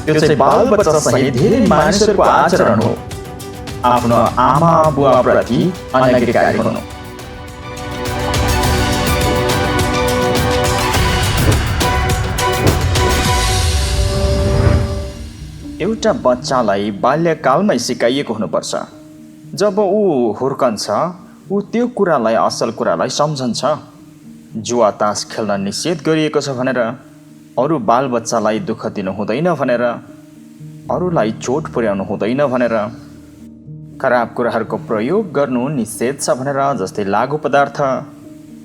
त्यो चाहिँ बालबच्चा सहित धेरै मानिसहरूको आचरण हो। आफ्नो आमा बुवाप्रति अनाज्ञाकारी हुनु। एउटा बच्चालाई बाल्यकालमै सिकाइएको हुनुपर्छ। जब ऊ हुर्कन्छ ऊ त्यो कुरालाई असल कुरालाई सम्झन्छ। जुवा तास खेल्न निषेध गरिएको छ भनेर, अरू बालबच्चालाई दुःख दिनु हुँदैन भनेर, अरूलाई चोट पुर्याउनु हुँदैन भनेर, खराब कुराहरूको प्रयोग गर्नु निषेध छ भनेर, जस्तै लागु पदार्थ,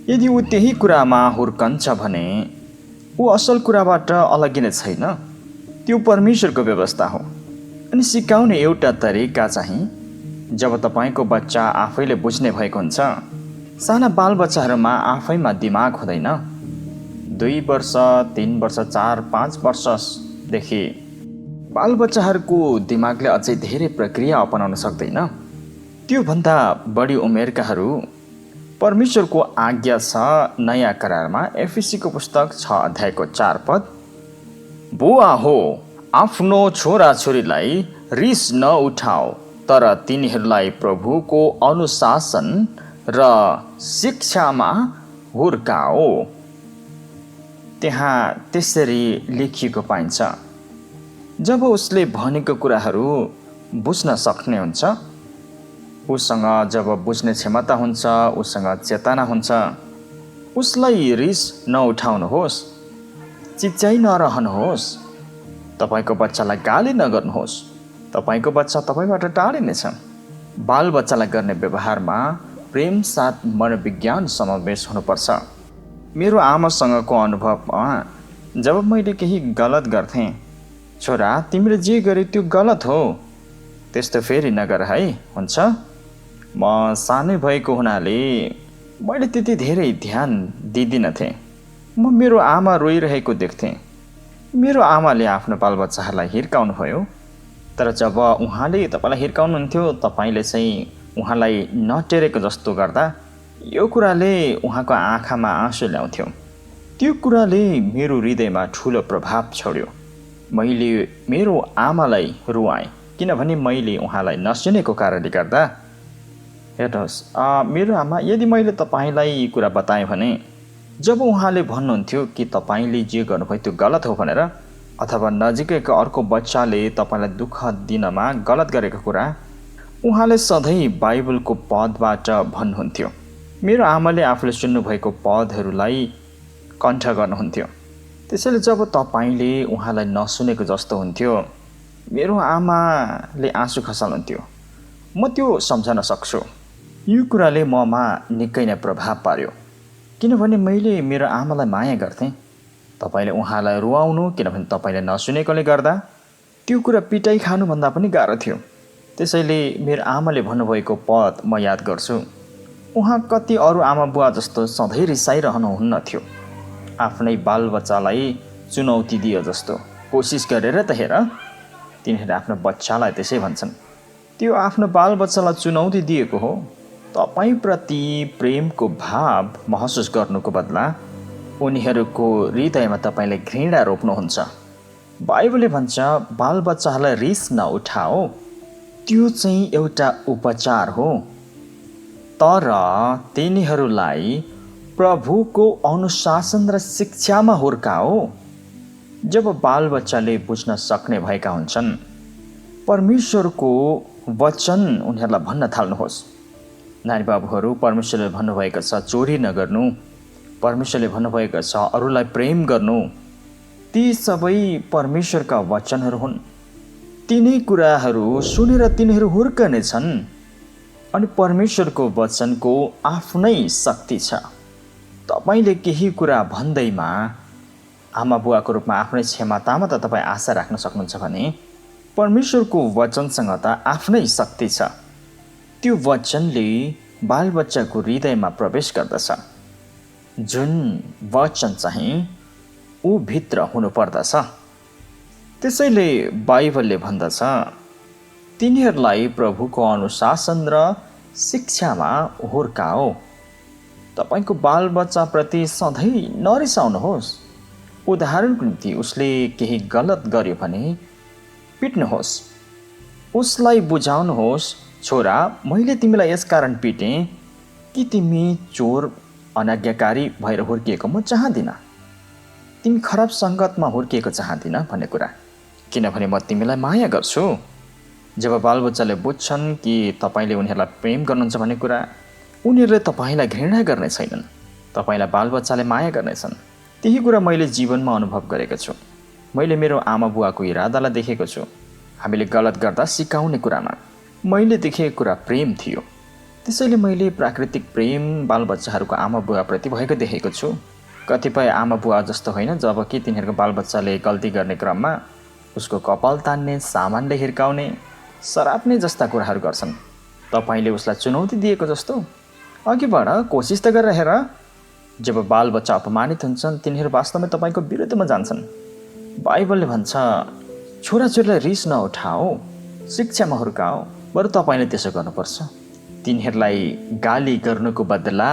यदि ऊ त्यही कुरामा हुर्कन्छ भने ऊ असल कुराबाट अलगिने छैन। त्यो परमेश्वरको व्यवस्था हो। अनि सिकाउने एउटा तरिका चाहिँ जब तपाईँको बच्चा आफैले बुझ्ने भएको हुन्छ। साना बालबच्चाहरूमा आफैमा दिमाग हुँदैन। 2 वर्ष 3 वर्ष 4-5 वर्षदेखि बालबच्चाहरूको दिमागले अझै धेरै प्रक्रिया अपनाउन सक्दैन। त्योभन्दा बढी उमेरकाहरू परमेश्वरको आज्ञा छ नयाँ करारमा एफिसीको पुस्तक 6:4 बुवा हो, आफ्नो छोराछोरीलाई रिस नउठाओ, तर तिनीहरूलाई प्रभुको अनुशासन र शिक्षामा हुर्काओ। त्यहाँ त्यसरी लेखिएको पाइन्छ। जब उसले भनेको कुराहरू बुझ्न सक्ने हुन्छ, उसँग जब बुझ्ने क्षमता हुन्छ, उसँग चेतना हुन्छ, उसलाई रिस नउठाउनुहोस्, चिच्याइ नरहनुहोस्। तपाईँको बच्चालाई गाली नगर्नुहोस्, तपाईँको बच्चा तपाईँबाट टाढिनेछ। बालबच्चालाई गर्ने व्यवहारमा प्रेम साथ मनोविज्ञान समावेश हुनुपर्छ। मेरो आमासँगको अनुभवमा जब मैले केही गलत गर्थेँ, छोरा तिमीले जे गरे त्यो गलत हो, त्यस्तो फेरि नगर है, हुन्छ। म सानै भएको हुनाले मैले त्यति धेरै ध्यान दिँदिनथेँ। म मेरो आमा रोइरहेको देख्थेँ। मेरो आमाले आफ्नो बालबच्चाहरूलाई हिर्काउनु भयो, तर जब उहाँले तपाईँलाई हिर्काउनुहुन्थ्यो तपाईँले चाहिँ उहाँलाई नटेरेको जस्तो गर्दा यो कुराले उहाँको आँखामा आँसु ल्याउँथ्यो। त्यो कुराले मेरो हृदयमा ठुलो प्रभाव छोड्यो। मैले मेरो आमालाई रुवाएँ किनभने मैले उहाँलाई नसुनेको कारणले गर्दा। हेर्नुहोस्, मेरो आमा, यदि मैले तपाईँलाई यी कुरा बताएँ भने जब उहाँले भन्नुहुन्थ्यो कि तपाईँले जे गर्नुभयो त्यो गलत हो भनेर, अथवा नजिकैको अर्को बच्चाले तपाईँलाई दुःख दिनमा गलत गरेको कुरा उहाँले सधैँ बाइबलको पदबाट भन्नुहुन्थ्यो। मेरो आमाले आफूले सुन्नुभएको पदहरूलाई कण्ठ गर्नुहुन्थ्यो। त्यसैले जब तपाईँले उहाँलाई नसुनेको जस्तो हुन्थ्यो, मेरो आमाले आँसु खसाल्नुहुन्थ्यो। म त्यो सम्झन सक्छु। यो कुराले ममा निकै नै प्रभाव पार्यो, किनभने मैले मेरो आमालाई माया गर्थेँ। तपाईँले उहाँलाई रुवाउनु किनभने तपाईँले नसुनेकोले गर्दा त्यो कुरा पिटाइ खानुभन्दा पनि गाह्रो थियो। त्यसैले मेरो आमाले भन्नुभएको पद म याद गर्छु। उहाँ कति अरू आमा बुवा जस्तो सधैँ रिसाइरहनुहुन्न थियो। आफ्नै बालबच्चालाई चुनौती दियो जस्तो कोसिस गरेर त हेर। तिनीहरू आफ्नो बच्चालाई त्यसै भन्छन्। त्यो आफ्नो बालबच्चालाई चुनौती दिएको हो। तपाईँप्रति प्रेमको भाव महसुस गर्नुको बदला उनीहरूको हृदयमा तपाईँले घृणा रोप्नुहुन्छ। बाइबलले भन्छ बालबच्चाहरूलाई रिस नउठाओ। त्यो चाहिँ एउटा उपचार हो, तर तिनीहरूलाई प्रभुको अनुशासन र शिक्षामा हुर्काओ। जब बालबच्चाले बुझ्न सक्ने भएका हुन्छन्, परमेश्वरको वचन उनीहरूलाई भन्न थाल्नुहोस्। नानी बाबुहरू, परमेश्वरले भन्नुभएको छ चोरी नगर्नु, परमेश्वरले भन्नुभएको छ अरूलाई प्रेम गर्नु। ती सबै परमेश्वरका वचनहरू हुन्। तिनै कुराहरू सुनेर तिनीहरू हुर्कनेछन्। अनि परमेश्वरको वचनको आफ्नै शक्ति छ। तपाईँले केही कुरा भन्दैमा आमा बुवाको रूपमा आफ्नै क्षमतामा त तपाईँ आशा राख्न सक्नुहुन्छ भने परमेश्वरको वचनसँग त आफ्नै शक्ति छ। त्यो वचनले बालबच्चाको हृदयमा प्रवेश गर्दछ। जुन वचन चाहिँ ऊ भित्र हुनुपर्दछ। त्यसैले बाइबलले भन्दछ तिनीहरूलाई प्रभुको अनुशासन र शिक्षामा हुर्काओ। तपाईँको बालबच्चाप्रति सधैँ नरिसाउनुहोस्। उदाहरणको निम्ति उसले केही गलत गर्यो भने पिट्नुहोस्। उसलाई बुझाउनुहोस्, छोरा, मैले तिमीलाई यसकारण पिटेँ कि तिमी चोर अनाज्ञाकारी भएर हुर्किएको म चाहदिनँ, तिमी खराब सङ्गतमा हुर्किएको चाहदिनँ भन्ने कुरा, किनभने म तिमीलाई माया गर्छु। जब बालबच्चाले बुझ्छन् कि तपाईँले उनीहरूलाई प्रेम गर्नुहुन्छ भन्ने कुरा, उनीहरूले तपाईँलाई घृणा गर्ने छैनन्, तपाईँलाई बालबच्चाले माया गर्नेछन्। त्यही कुरा मैले जीवनमा अनुभव गरेको छु। मैले मेरो आमा बुवाको इरादालाई देखेको छु। हामीले गलत गर्दा सिकाउने कुरामा मैले देखेको कुरा प्रेम थियो। त्यसैले मैले प्राकृतिक प्रेम बालबच्चाहरूको आमा बुवाप्रति भएको देखेको छु। कतिपय आमा बुवा जस्तो होइन, जबकि तिनीहरूको बालबच्चाले गल्ती गर्ने क्रममा उसको कपाल तान्ने, सामानले हिर्काउने, सराप्ने जस्ता कुराहरू गर्छन्। तपाईँले उसलाई चुनौती दिएको जस्तो अघिबाट कोसिस त गरेर हेर। जब बालबच्चा अपमानित हुन्छन्, तिनीहरू वास्तवमा तपाईँको विरुद्धमा जान्छन्। बाइबलले भन्छ, छोराछोरीलाई रिस नउठाओ, शिक्षामा हुर्काओ। बरु तपाईँले त्यसो गर्नुपर्छ। तिनीहरूलाई गाली गर्नुको बदला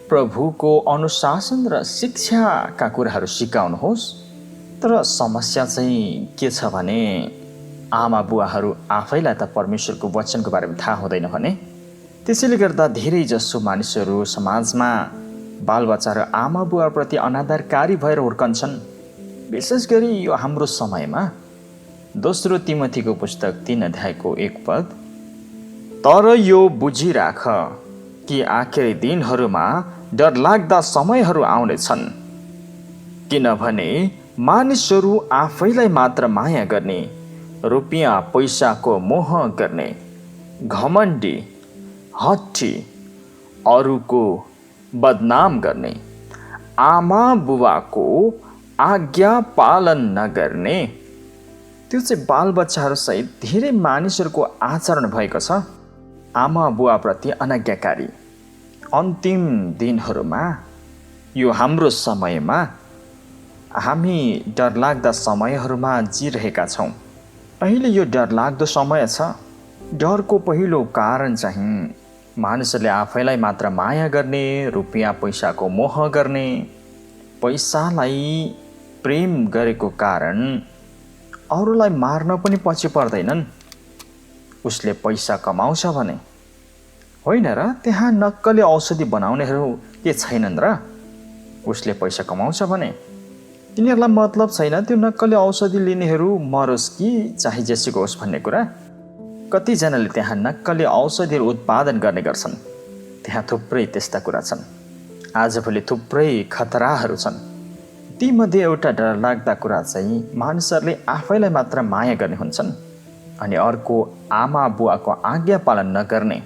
प्रभुको अनुशासन र शिक्षाका कुराहरू सिकाउनुहोस्। तर समस्या चाहिँ के छ भने आमा बुवाहरू आफैलाई त परमेश्वरको वचनको बारेमा थाहा हुँदैन भने। त्यसैले गर्दा धेरैजसो मानिसहरू समाजमा बालबच्चाहरू आमा बुवाप्रति अनादरकारी भएर हुर्कन्छन्। विशेष गरी यो हाम्रो समयमा। दोस्रो तिमोथीको पुस्तक 3:1 तर यो बुझिराख कि आखिरी दिनहरूमा डरलाग्दा समयहरू आउनेछन्, किनभने मानिसहरू आफैलाई मात्र माया गर्ने, रुपियाँ पैसाको मोह गर्ने, घमण्डी, हट्ठी, अरूको बदनाम गर्ने, आमा बुवाको आज्ञा पालन नगर्ने। त्यो चाहिँ बालबच्चाहरूसहित धेरै मानिसहरूको आचरण भएको छ। आमा बुवाप्रति अनाज्ञाकारी। अन्तिम दिनहरूमा, यो हाम्रो समयमा हामी डरलाग्दा समयहरूमा जिरहेका छौँ। अहिले यो डरलाग्दो समय छ। डरको पहिलो कारण चाहिँ मानिसहरूले आफैलाई मात्र माया गर्ने, रुपियाँ पैसाको मोह गर्ने, पैसालाई प्रेम गरेको कारण अरूलाई मार्न पनि पछि पर्दैनन्। उसले पैसा कमाउँछ भने होइन र? त्यहाँ नक्कली औषधि बनाउनेहरू के छैनन् र? उसले पैसा कमाउँछ भने तिनीहरूलाई मतलब छैन त्यो नक्कली औषधि लिनेहरू मरोस् कि चाहे जेसुकै होस् भन्ने कुरा। कतिजनाले त्यहाँ नक्कली औषधिहरू उत्पादन गर्ने गर्छन्। त्यहाँ थुप्रै त्यस्ता कुरा छन्। आजभोलि थुप्रै खतराहरू छन्। तीमध्ये एउटा डरलाग्दा कुरा चाहिँ मानिसहरूले आफैलाई मात्र माया गर्ने हुन्छन् अनि अर्को आमा बुवाको आज्ञा पालन नगर्ने।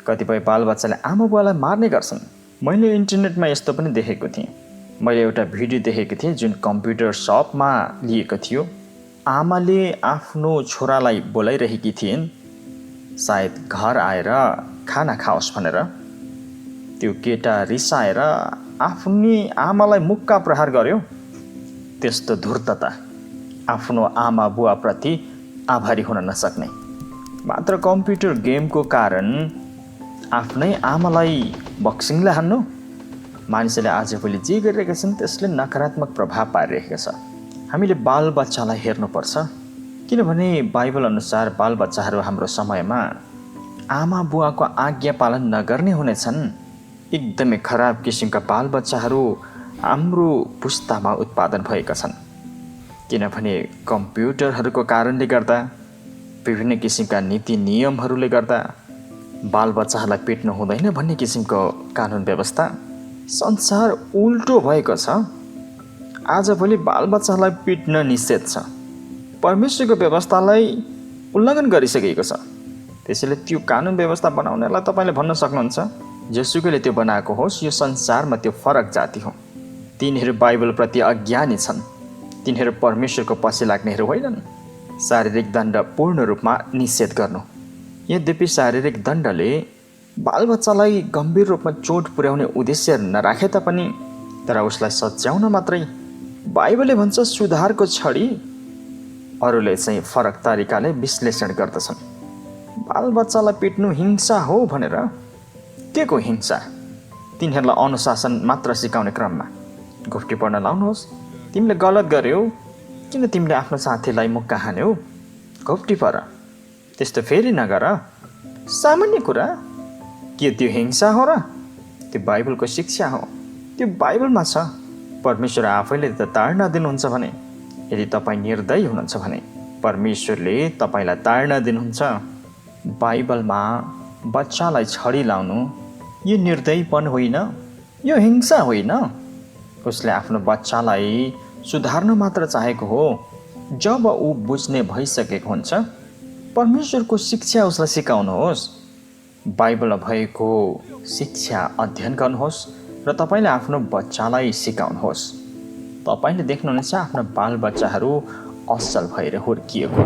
कतिपय बालबच्चाले आमा बुवालाई मार्ने गर्छन्। मैले इन्टरनेटमा यस्तो पनि देखेको थिएँ। मैले एउटा भिडियो देखेको थिएँ जुन कम्प्युटर सपमा लिएको थियो। आमाले आफ्नो छोरालाई बोलाइरहेकी थिइन्, सायद घर आएर खाना खाओस् भनेर। त्यो केटा रिसाएर आफ्नी आमालाई मुक्का प्रहार गर्यो। त्यस्तो धूर्तता, आफ्नो आमा बुवाप्रति आभारी हुन नसक्ने, मात्र कम्प्युटर गेमको कारण आफ्नै आमालाई बक्सिङले हान्नु। मानिसले आजभोलि जे गरिरहेका छन् त्यसले नकारात्मक प्रभाव पारिरहेको छ। हामीले बालबच्चालाई हेर्नुपर्छ, किनभने बाइबल अनुसार बालबच्चाहरू हाम्रो समयमा आमा बुवाको आज्ञा पालन नगर्ने हुनेछन्। एकदमै खराब किसिमका बालबच्चाहरू हाम्रो पुस्तामा उत्पादन भएका छन्, किनभने कम्प्युटरहरूको कारणले गर्दा, विभिन्न किसिमका नीति नियमहरूले गर्दा बालबच्चाहरूलाई पिट्नु हुँदैन भन्ने किसिमको कानुन व्यवस्था। संसार उल्टो भएको छ। आजभोलि बालबच्चालाई पिट्न निषेध छ। परमेश्वरको व्यवस्थालाई उल्लङ्घन गरिसकेको छ। त्यसैले त्यो कानुन व्यवस्था बनाउनेलाई तपाईँले भन्न सक्नुहुन्छ, जेसुकैले त्यो बनाएको होस्, यो संसारमा त्यो फरक जाति हो। तिनीहरू बाइबलप्रति अज्ञानी छन्। तिनीहरू परमेश्वरको पछि लाग्नेहरू होइनन्। शारीरिक दण्ड पूर्ण रूपमा निषेध गर्नु। यद्यपि शारीरिक दण्डले बालबच्चालाई गम्भीर रूपमा चोट पुर्याउने उद्देश्य नराखे तापनि, तर उसलाई सच्याउन मात्रै। बाइबलले भन्छ सुधारको छडी। अरूले चाहिँ फरक तरिकाले विश्लेषण गर्दछन्। बालबच्चालाई पिट्नु हिंसा हो भनेर। के को हिंसा? तिनीहरूलाई अनुशासन मात्र सिकाउने क्रममा घुफ्टी पर्न लाउनुहोस्। तिमीले गलत गर्यौ, किन तिमीले आफ्नो साथीलाई मुक्का हान्यौ? घोप्टी पर। त्यस्तो फेरि नगर। सामान्य कुरा। के त्यो हिंसा हो र? त्यो बाइबलको शिक्षा हो। त्यो बाइबलमा छ। परमेश्वर आफैले त ताडना दिनुहुन्छ भने, यदि तपाईँ निर्दयी हुनुहुन्छ भने परमेश्वरले तपाईँलाई ताडना दिनुहुन्छ। बाइबलमा बच्चालाई छडी लाउनु यो निर्दयीपन होइन, यो हिंसा होइन। उसले आफ्नो बच्चालाई सुधार्न मात्र चाहेको हो। जब ऊ बुझ्ने भइसकेको हुन्छ, परमेश्वरको शिक्षा उसलाई सिकाउनुहोस्। बाइबलमा भएको शिक्षा अध्ययन गर्नुहोस् र तपाईँले आफ्नो बच्चालाई सिकाउनुहोस्। तपाईँले देख्नुहुनेछ आफ्नो बालबच्चाहरू असल भएर हुर्किएको।